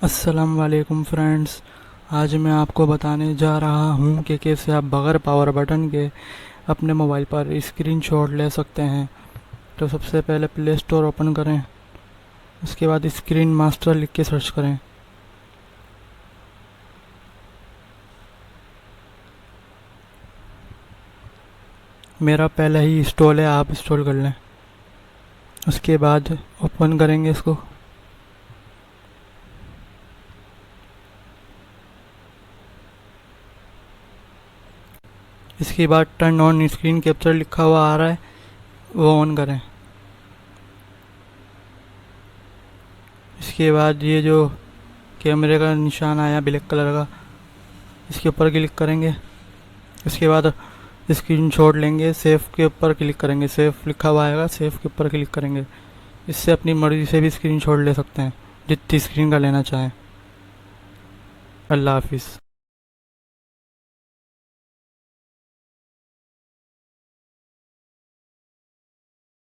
अस्सलाम वालेकुम फ्रेंड्स। आज मैं आपको बताने जा रहा हूँ कि कैसे आप बगैर पावर बटन के अपने मोबाइल पर स्क्रीनशॉट ले सकते हैं। तो सबसे पहले प्ले स्टोर ओपन करें, उसके बाद स्क्रीन मास्टर लिख के सर्च करें। मेरा पहले ही इंस्टॉल है, आप इंस्टॉल कर लें। उसके बाद ओपन करेंगे इसको। इसके बाद टर्न ऑन स्क्रीन कैप्चर लिखा हुआ आ रहा है, वो ऑन करें। इसके बाद ये जो कैमरे का निशान आया ब्लैक कलर का, इसके ऊपर क्लिक करेंगे। इसके बाद स्क्रीनशॉट लेंगे, सेव के ऊपर क्लिक करेंगे, सेव लिखा हुआ आएगा, सेव के ऊपर क्लिक करेंगे। इससे अपनी मर्ज़ी से भी स्क्रीनशॉट ले सकते हैं, जितनी स्क्रीन का लेना चाहें। अल्लाह हाफिज़।